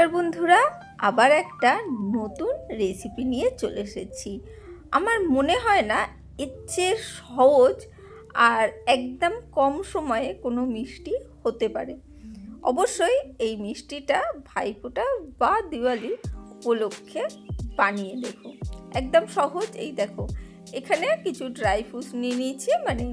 নমস্কার বন্ধুরা, আবার একটা নতুন রেসিপি নিয়ে চলে এসেছি। আমার মনে হয় না এর চেয়ে সহজ আর একদম কম সময়ে কোনো মিষ্টি হতে পারে। অবশ্যই এই মিষ্টিটা ভাইফোঁটা বা দিওয়ালি উপলক্ষে বানিয়ে দেখো, একদম সহজ। এই দেখো, এখানে কিছু ড্রাই ফ্রুটস নিয়ে নিয়েছি, মানে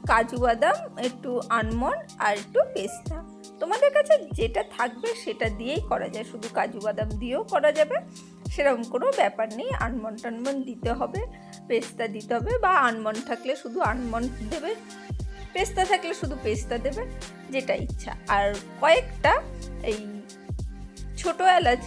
কাজু বাদাম, একটু আলমন্ড আর একটু পেস্তা। তোমাদের কাছে যেটা থাকবে সেটা দিয়েই করা যায়, শুধু কাজু বাদাম দিয়েও করা যাবে, সেরকম কোনো ব্যাপার নেই। আলমন্ড টালমন্ড দিতে হবে, পেস্তা দিতে হবে, বা আলমন্ড থাকলে শুধু আলমন্ড দেবে, পেস্তা থাকলে শুধু পেস্তা দেবে, যেটা ইচ্ছা। আর কয়েকটা এই ছোটো এলাচ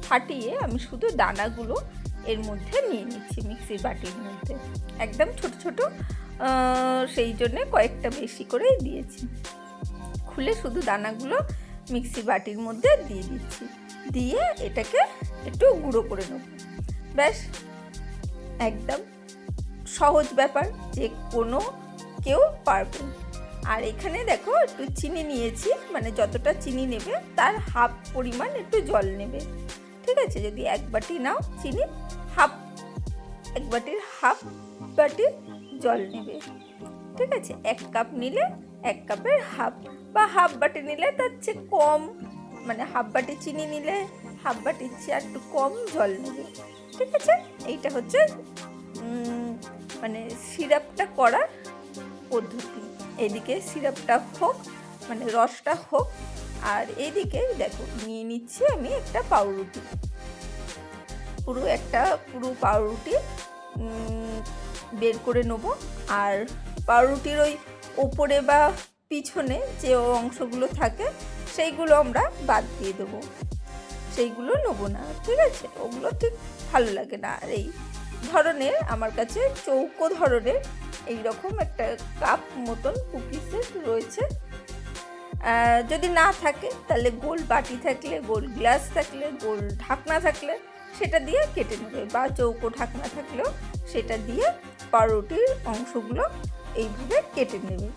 ফাটিয়ে আমি শুধু দানাগুলো এর মধ্যে নিয়ে নিচ্ছি, মিক্সির বাটির মধ্যে, একদম ছোট ছোট, সেই জন্যে কয়েকটা বেশি করেই দিয়েছি। খুলে শুধু দানাগুলো মিক্সি বাটির মধ্যে দিয়ে দিচ্ছি, দিয়ে এটাকে একটু গুঁড়ো করে নেব। ব্যাস, একদম সহজ ব্যাপার, যে কোনো কেউ পারবে। আর এখানে দেখো একটু চিনি নিয়েছি, মানে যতটা চিনি নেবে তার হাফ পরিমাণ একটু জল নেবে, ঠিক আছে? যদি এক বাটি নাও চিনি, এক বাটির হাফ বাটি জল নেবে, ঠিক আছে? 1 কাপ নিলে 1 কাপের হাফ, বা হাফ বাটি নিলে তার চেয়ে কম, মানে হাফ বাটি চিনি নিলে হাফ বাটির চেয়ে একটু কম জল নেবে, ঠিক আছে? এইটা হচ্ছে মানে সিরাপটা করার পদ্ধতি। এদিকে সিরাপটা হোক, মানে রসটা হোক, আর এইদিকে দেখো নিয়ে নিচ্ছি আমি একটা পাউরুটি, পুরো পাউরুটি বের করে নেব। আর পাউরুটির ওই ওপরে বা পিছনে যে অংশগুলো থাকে সেইগুলো আমরা বাদ দিয়ে দেবো, সেইগুলো নেবো না, ঠিক আছে? ওগুলো ঠিক ভালো লাগে না। আর এই ধরনের আমার কাছে চৌকো ধরনের এইরকম একটা কাপ মতন কুকিজের রয়েছে। যদি না থাকে তাহলে গোল বাটি থাকলে, গোল গ্লাস থাকলে, গোল ঢাকনা থাকলে সেটা দিয়ে কেটে নেবে, বা চৌকো ঢাকনা থাকলেও সেটা দিয়ে পাউরুটির অংশগুলো এইভাবে কেটে নেবে,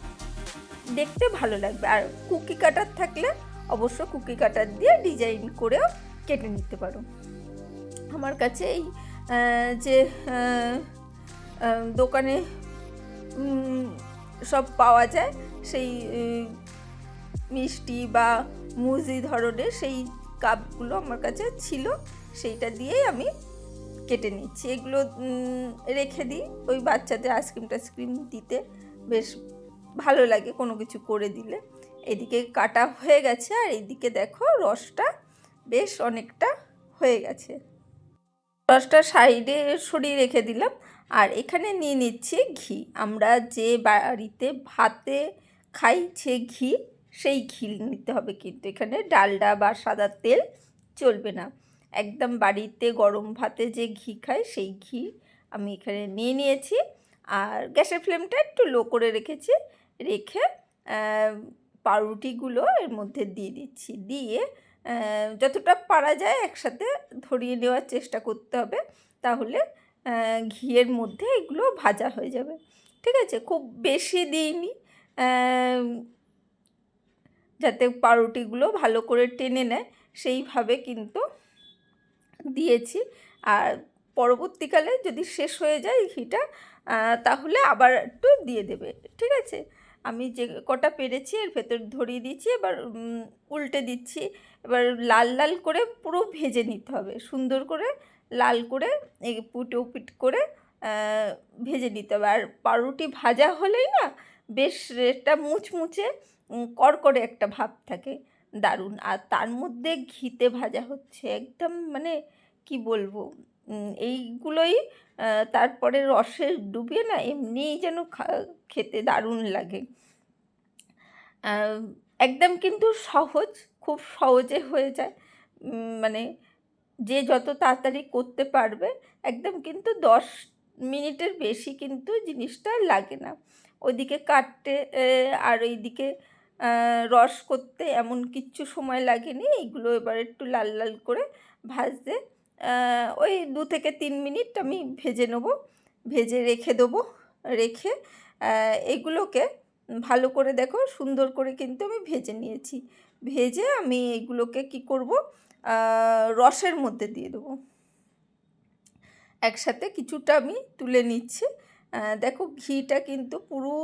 দেখতে ভালো লাগবে। আর কুকি কাটার থাকলে অবশ্য কুকি কাটার দিয়ে ডিজাইন করেও কেটে নিতে পারো। আমার কাছে এই যে দোকানে সব পাওয়া যায়, সেই মিষ্টি বা মুজি ধরনের সেই কাপগুলো আমার কাছে ছিল, সেইটা দিয়েই আমি কেটে নিচ্ছি। এগুলো রেখে দিই, ওই বাচ্চাদের আইসক্রিম দিতে বেশ ভালো লাগে কোনো কিছু করে দিলে। এদিকে কাটা হয়ে গেছে, আর এইদিকে দেখো রসটা বেশ অনেকটা হয়ে গেছে, রসটা সাইডে সরিয়ে রেখে দিলাম। আর এখানে নিয়ে নিচ্ছি ঘি। আমরা যে বাড়িতে ভাতে খাই সে ঘি, সেই ঘি নিতে হবে, কিন্তু এখানে ডালডা বা সাদা তেল চলবে না। একদম বাড়িতে গরম ভাতে যে ঘি খাই সেই ঘি আমি এখানে নিয়ে নিয়েছি। আর গ্যাসের ফ্লেমটা একটু লো করে রেখেছি, রেখে পাউরুটিগুলো এর মধ্যে দিয়ে দিচ্ছি, দিয়ে যতটা পারা যায় একসাথে ধরিয়ে নেওয়ার চেষ্টা করতে হবে, তাহলে ঘিয়ের মধ্যে এগুলো ভাজা হয়ে যাবে, ঠিক আছে? খুব বেশি দিইনি, যাতে পাউরুটিগুলো ভালো করে টেনে নেয় সেইভাবে কিন্তু দিয়েছি। আর পরবর্তীকালে যদি শেষ হয়ে যায় ঘিটা, তাহলে আবার একটু দিয়ে দেবে, ঠিক আছে? আমি যে কটা পেরেছি এর ভেতর ধরিয়ে দিচ্ছি, এবার উল্টে দিচ্ছি। এবার লাল লাল করে পুরো ভেজে নিতে হবে, সুন্দর করে লাল করে পুটো পিট করে ভেজে নিতে হবে। আর পাউরুটি ভাজা হলেই না বেশ একটা মুচমুচে কড়কড়ে একটা ভাব থাকে, দারুণ। আর তার মধ্যে ঘিতে ভাজা হচ্ছে, একদম মানে কি বলবো, এইগুলোই তারপরে রসে ডুবিয়ে না এমনিই যেন খেতে দারুণ লাগে। একদম কিন্তু সহজ, খুব সহজে হয়ে যায়, মানে যে যত তাড়াতাড়ি করতে পারবে, একদম কিন্তু 10 মিনিটের বেশি কিন্তু জিনিসটা লাগে না। ওইদিকে কাটতে আর এইদিকে রস করতে এমন কিচ্ছু সময় লাগেনি। এইগুলো এবার একটু লাল লাল করে ভাজতে ওই 2 থেকে 3 মিনিট আমি ভেজে নেব, ভেজে রেখে দেবো। রেখে এগুলোকে ভালো করে দেখো সুন্দর করে কিন্তু আমি ভেজে নিয়েছি। ভেজে আমি এইগুলোকে কি করব, রসের মধ্যে দিয়ে দেবো। একসাথে কিছুটা আমি তুলে নিচ্ছি। দেখো ঘিটা কিন্তু পুরো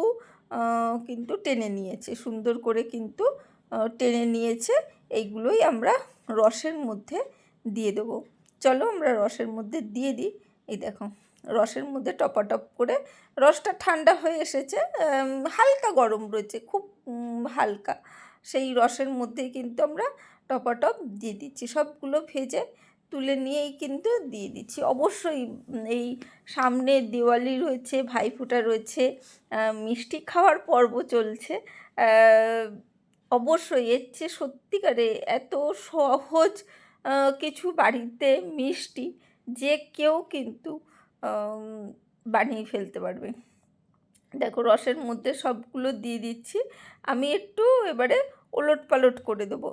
কিন্তু টেনে নিয়েছে, সুন্দর করে কিন্তু টেনে নিয়েছে। এইগুলোই আমরা রসের মধ্যে দিয়ে দেবো। চলো আমরা রসের মধ্যে দিয়ে দিই। এই দেখো রসের মধ্যে টপাটপ করে, রসটা ঠান্ডা হয়ে এসেছে, হালকা গরম রয়েছে, খুব হালকা। সেই রসের মধ্যেই কিন্তু আমরা টপাটপ দিয়ে দিচ্ছি। সবগুলো ভেজে তুলে নিয়েই কিন্তু দিয়ে দিচ্ছি। অবশ্যই এই সামনে দিওয়ালি রয়েছে, ভাইফোঁটা রয়েছে, মিষ্টি খাওয়ার পর্ব চলছে। অবশ্যই এর চেয়ে সত্যিকারে এত সহজ কিছু বাড়িতে মিষ্টি যে কেউ কিন্তু বানিয়ে ফেলতে পারবে। দেখো রসের মধ্যে সবগুলো দিয়ে দিচ্ছি। আমি একটু এবারে ওলট পালট করে দেবো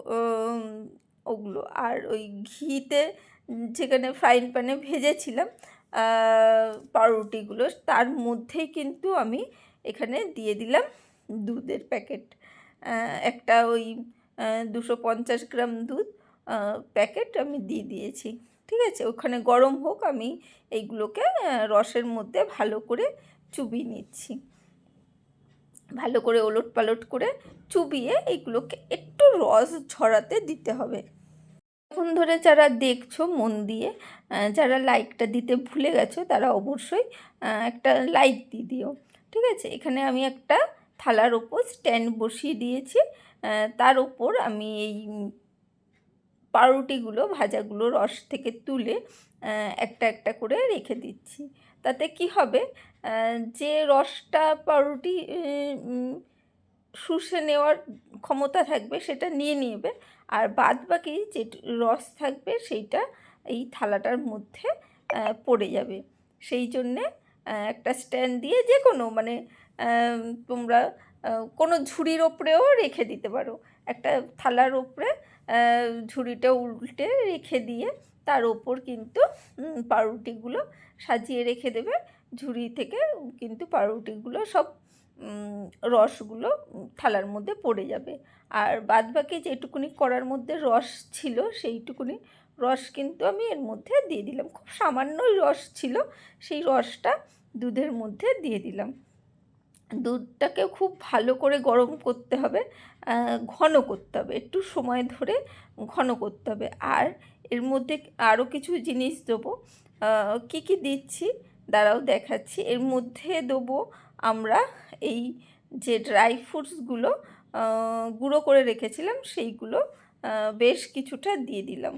ওগুলো। আর ওই ঘিতে যেখানে ফ্রাইং প্যানে ভেজেছিলাম পাউরুটিগুলো, তার মধ্যেই কিন্তু আমি এখানে দিয়ে দিলাম দুধের প্যাকেট। একটা ওই 250 গ্রাম দুধ প্যাকেট আমি দিয়ে দিয়েছি। ঠিক আছে, ওখানে গরম হোক, আমি এইগুলোকে রসের মধ্যে ভালো করে চুবিয়ে নিচ্ছি। ভালো করে ওলট পালট করে চুবিয়ে এইগুলোকে একটু রস ঝরাতে দিতে হবে। এখন ধরে যারা দেখছো মন দিয়ে, যারা লাইকটা দিতে ভুলে গেছো তারা অবশ্যই একটা লাইক দিয়ে দিও। ঠিক আছে, এখানে আমি একটা থালার ওপর স্ট্যান্ড বসিয়ে দিয়েছি। তার ওপর আমি এই পাউরুটিগুলো ভাজাগুলো রস থেকে তুলে একটা একটা করে রেখে দিচ্ছি। তাতে কি হবে, যে রসটা পাউরুটি শুষে নেওয়ার ক্ষমতা থাকবে সেটা নিয়ে নেবে, আর বাদ বাকি যে রস থাকবে সেইটা এই থালাটার মধ্যে পড়ে যাবে। সেই জন্যে একটা স্ট্যান্ড দিয়ে যে কোনো মানে তোমরা কোনো ঝুড়ির ওপরেও রেখে দিতে পারো। একটা থালার ওপরে ঝুড়িটা উল্টে রেখে দিয়ে তার ওপর কিন্তু পাউরুটিগুলো সাজিয়ে রেখে দেবে। ঝুড়ি থেকে কিন্তু পাউরুটিগুলো সব রসগুলো থালার মধ্যে পড়ে যাবে। আর বাদবাকি যেটুকুনি কড়ার মধ্যে রস ছিল সেইটুকুনি রস কিন্তু আমি এর মধ্যে দিয়ে দিলাম। খুব সামান্যই রস ছিল, সেই রসটা দুধের মধ্যে দিয়ে দিলাম। দুধটাকে খুব ভালো করে গরম করতে হবে, ঘন করতে হবে, একটু সময় ধরে ঘন করতে হবে। আর এর মধ্যে আরও কিছু জিনিস দেবো। কী কী দিচ্ছি দাঁড়াও দেখাচ্ছি। এর মধ্যে দেবো আমরা এই যে ড্রাই ফ্রুটসগুলো গুঁড়ো করে রেখেছিলাম সেইগুলো বেশ কিছুটা দিয়ে দিলাম।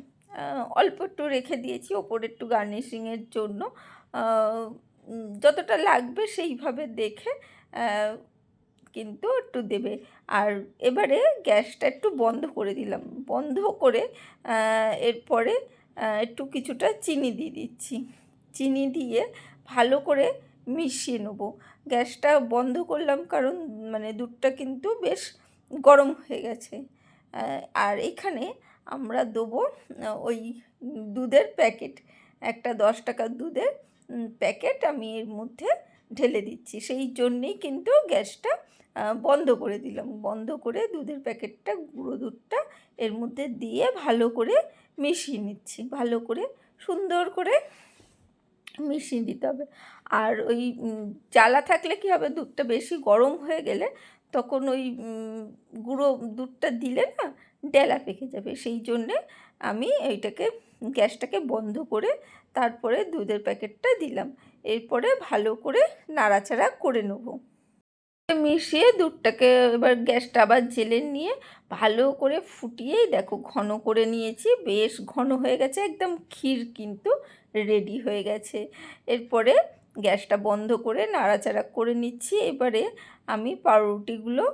অল্প একটু রেখে দিয়েছি ওপরে একটু গার্নিশিংয়ের জন্য। যতটা লাগবে সেইভাবে দেখে কিন্তু একটু দেবে। আর এবারে গ্যাসটা একটু বন্ধ করে দিলাম। বন্ধ করে এরপরে একটু কিছুটা চিনি দিয়ে দিচ্ছি। চিনি দিয়ে ভালো করে মিশিয়ে নেব। গ্যাসটা বন্ধ করলাম কারণ মানে দুধটা কিন্তু বেশ গরম হয়ে গেছে। আর এখানে আমরা দেবো ওই দুধের প্যাকেট, একটা 10 টাকার দুধের প্যাকেট আমি এর মধ্যে ঢেলে দিচ্ছি। সেই জন্যেই কিন্তু গ্যাসটা বন্ধ করে দিলাম। বন্ধ করে দুধের প্যাকেটটা, গুঁড়ো দুধটা এর মধ্যে দিয়ে ভালো করে মিশিয়ে নিচ্ছি। ভালো করে সুন্দর করে মিশিয়ে দিতে হবে। আর ওই জ্বালা থাকলে কী হবে, দুধটা বেশি গরম হয়ে গেলে তখন ওই গুঁড়ো দুধটা দিলে না ডেলা পেকে যাবে। সেই জন্যে আমি এইটাকে গ্যাসটাকে বন্ধ করে তারপরে দুধের প্যাকেটটা দিলাম। এরপরে ভালো করে নাড়াচাড়া করে নেব। মিশিয়ে দুধটাকে এবার গ্যাসটা আবার জেলে নিয়ে ভালো করে ফুটিয়েই দেখো ঘন করে নিয়েছি। বেশ ঘন হয়ে গেছে, একদম ক্ষীর কিন্তু রেডি হয়ে গেছে। এরপরে গ্যাসটা বন্ধ করে নাড়াচাড়া করে নিচ্ছি। এবারে আমি পাউরুটিগুলো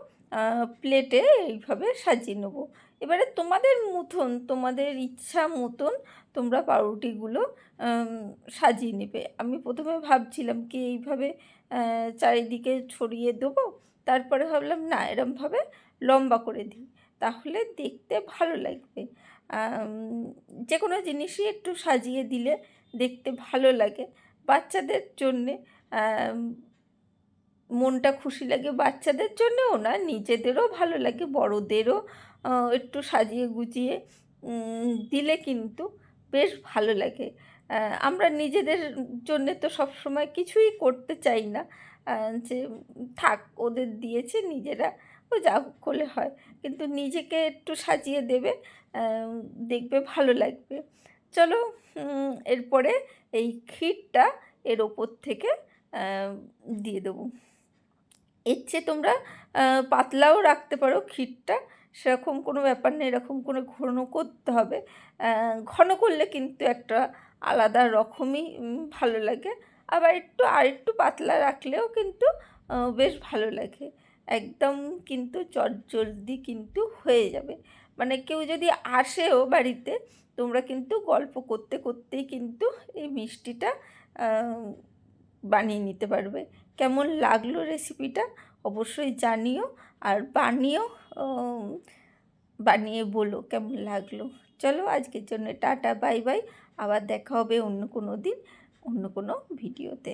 প্লেটে এইভাবে সাজিয়ে নেব। এবারে তোমাদের মতন, তোমাদের ইচ্ছা মতন তোমরা পাউরুটিগুলো সাজিয়ে নেবে। আমি প্রথমে ভাবছিলাম কি এইভাবে চারিদিকে ছড়িয়ে দেবো, তারপরে ভাবলাম না এরমভাবে লম্বা করে দিই, তাহলে দেখতে ভালো লাগবে। যে কোনো জিনিসই একটু সাজিয়ে দিলে দেখতে ভালো লাগে। বাচ্চাদের জন্যে মনটা খুশি লাগে, বাচ্চাদের জন্যেও না নিজেদেরও ভালো লাগে, বড়োদেরও একটু সাজিয়ে গুজিয়ে দিলে কিন্তু বেশ ভালো লাগে। আমরা নিজেদের জন্যে তো সবসময় কিছুই করতে চাই না, যে থাক ওদের দিয়েছে নিজেরা ও যা হোক করলে হয়, কিন্তু নিজেকে একটু সাজিয়ে দেবে, দেখবে ভালো লাগবে। চলো, এরপরে এই ক্ষীরটা এর ওপর থেকে দিয়ে দেবো। এর চেয়ে তোমরা পাতলাও রাখতে পারো ক্ষীরটা, সেরকম কোনো ব্যাপার নেই, এরকম করে ঘন করতে হবে। ঘন করলে কিন্তু একটা আলাদা রকমই ভালো লাগে। আবার আরেকটু পাতলা রাখলেও কিন্তু বেশ ভালো লাগে। একদম কিন্তু চটজলদি কিন্তু হয়ে যাবে। মানে কেউ যদি আসেও বাড়িতে, তোমরা কিন্তু গল্প করতে করতেই কিন্তু এই মিষ্টিটা বানিয়ে নিতে পারবে। কেমন লাগলো রেসিপিটা অবশ্যই জানিও, আর বানিয়ে বলো কেমন লাগলো। চলো, আজকের জন্য টাটা, বাই বাই। আবার দেখা হবে অন্য কোনো দিন, অন্য কোনো ভিডিওতে।